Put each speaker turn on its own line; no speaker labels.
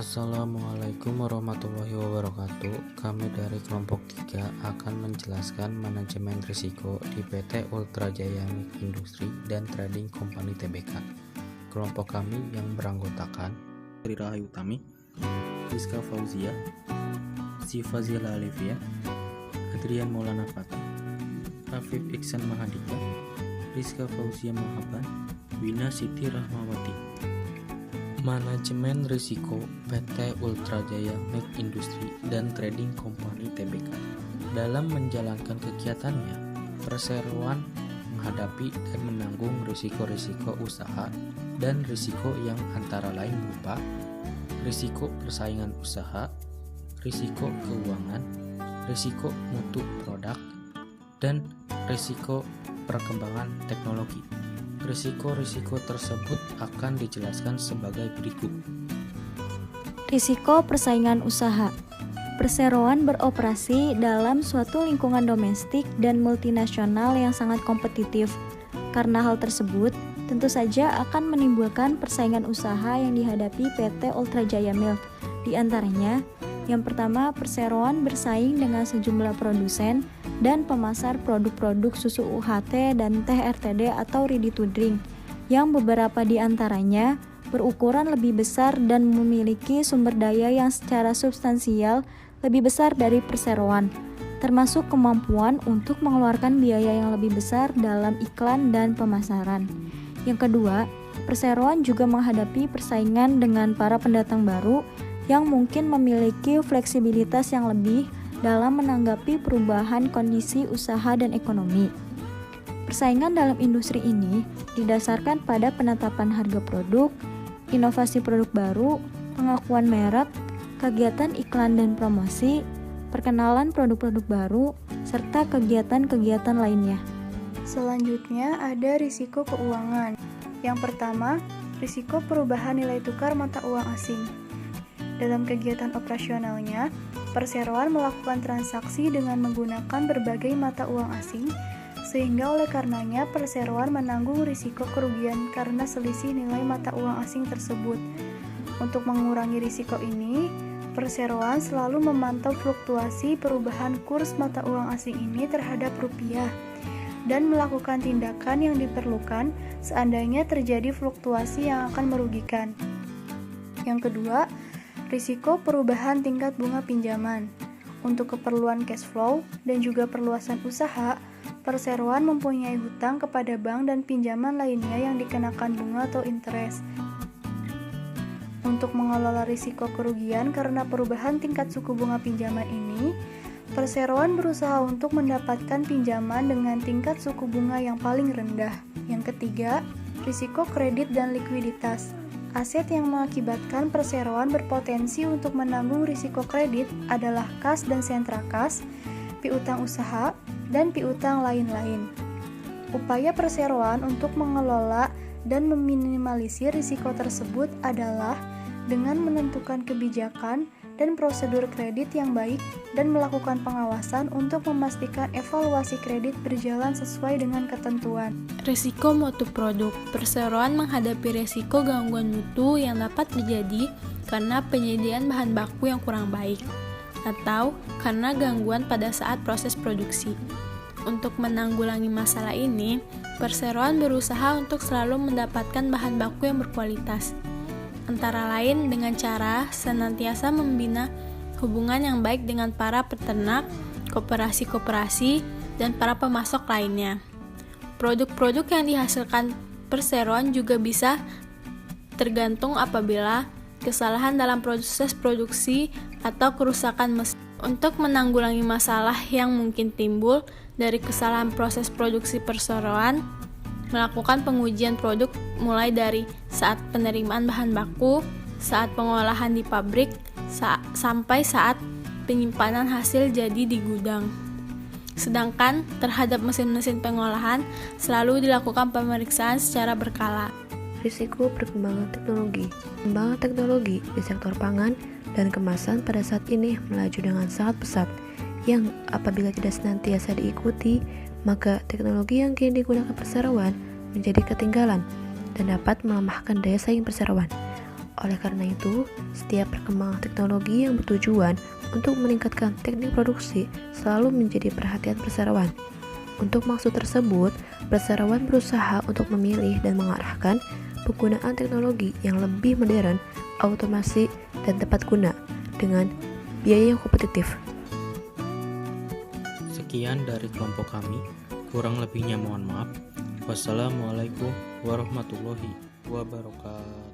Assalamualaikum warahmatullahi wabarakatuh. Kami dari kelompok 3 akan menjelaskan manajemen risiko di PT Ultra Jaya Industri dan Trading Company Tbk. Kelompok kami yang beranggotakan Rira Hayutami, Rizka Fauzia, Siva Zila Alivia, Adrian Maulana Fatah, Afif Iksan Mahadika, Rizka Fauzia Mahaban, Wina Siti Rahmawati. Manajemen risiko PT Ultra Jaya Industri dan Trading Company Tbk. Dalam menjalankan kegiatannya, perseroan menghadapi dan menanggung risiko-risiko usaha dan risiko yang antara lain berupa risiko persaingan usaha, risiko keuangan, risiko mutu produk, dan risiko perkembangan teknologi. Risiko-risiko tersebut akan dijelaskan sebagai berikut.
Risiko persaingan usaha. Perseroan beroperasi dalam suatu lingkungan domestik dan multinasional yang sangat kompetitif. Karena hal tersebut, tentu saja akan menimbulkan persaingan usaha yang dihadapi PT Ultra Jaya Mill. Di antaranya, yang pertama, perseroan bersaing dengan sejumlah produsen dan pemasar produk-produk susu UHT dan teh RTD atau ready to drink, yang beberapa di antaranya berukuran lebih besar dan memiliki sumber daya yang secara substansial lebih besar dari perseroan, termasuk kemampuan untuk mengeluarkan biaya yang lebih besar dalam iklan dan pemasaran. Yang kedua, perseroan juga menghadapi persaingan dengan para pendatang baru yang mungkin memiliki fleksibilitas yang lebih dalam menanggapi perubahan kondisi usaha dan ekonomi. Persaingan dalam industri ini didasarkan pada penetapan harga produk, inovasi produk baru, pengakuan merek, kegiatan iklan dan promosi, perkenalan produk-produk baru, serta kegiatan-kegiatan lainnya.
Selanjutnya ada risiko keuangan. Yang pertama, risiko perubahan nilai tukar mata uang asing. Dalam kegiatan operasionalnya, perseroan melakukan transaksi dengan menggunakan berbagai mata uang asing, sehingga oleh karenanya perseroan menanggung risiko kerugian karena selisih nilai mata uang asing tersebut. Untuk mengurangi risiko ini, perseroan selalu memantau fluktuasi perubahan kurs mata uang asing ini terhadap rupiah dan melakukan tindakan yang diperlukan seandainya terjadi fluktuasi yang akan merugikan. Yang kedua, risiko perubahan tingkat bunga pinjaman. Untuk keperluan cash flow dan juga perluasan usaha, perseroan mempunyai hutang kepada bank dan pinjaman lainnya yang dikenakan bunga atau interest. Untuk mengelola risiko kerugian karena perubahan tingkat suku bunga pinjaman ini, perseroan berusaha untuk mendapatkan pinjaman dengan tingkat suku bunga yang paling rendah. Yang ketiga, risiko kredit dan likuiditas. Aset yang mengakibatkan perseroan berpotensi untuk menanggung risiko kredit adalah kas dan sentra kas, piutang usaha, dan piutang lain-lain. Upaya perseroan untuk mengelola dan meminimalisir risiko tersebut adalah dengan menentukan kebijakan dan prosedur kredit yang baik dan melakukan pengawasan untuk memastikan evaluasi kredit berjalan sesuai dengan ketentuan.
Risiko mutu produk. Perseroan menghadapi risiko gangguan mutu yang dapat terjadi karena penyediaan bahan baku yang kurang baik atau karena gangguan pada saat proses produksi. Untuk menanggulangi masalah ini, perseroan berusaha untuk selalu mendapatkan bahan baku yang berkualitas, antara lain dengan cara senantiasa membina hubungan yang baik dengan para peternak, koperasi-koperasi, dan para pemasok lainnya. Produk-produk yang dihasilkan perseroan juga bisa tergantung apabila kesalahan dalam proses produksi atau kerusakan mesin. Untuk menanggulangi masalah yang mungkin timbul dari kesalahan proses produksi perseroan, melakukan pengujian produk mulai dari saat penerimaan bahan baku, saat pengolahan di pabrik, sampai saat penyimpanan hasil jadi di gudang. Sedangkan terhadap mesin-mesin pengolahan selalu dilakukan pemeriksaan secara berkala.
Risiko perkembangan teknologi. Perkembangan teknologi di sektor pangan dan kemasan pada saat ini melaju dengan sangat pesat, yang apabila tidak senantiasa diikuti, maka teknologi yang kini digunakan perseroan menjadi ketinggalan dan dapat melemahkan daya saing perseroan. Oleh karena itu, setiap perkembangan teknologi yang bertujuan untuk meningkatkan teknik produksi selalu menjadi perhatian perseroan. Untuk maksud tersebut, perseroan berusaha untuk memilih dan mengarahkan penggunaan teknologi yang lebih modern, automasi, dan tepat guna dengan biaya yang kompetitif.
Sekian dari kelompok kami, kurang lebihnya mohon maaf. Wassalamualaikum warahmatullahi wabarakatuh.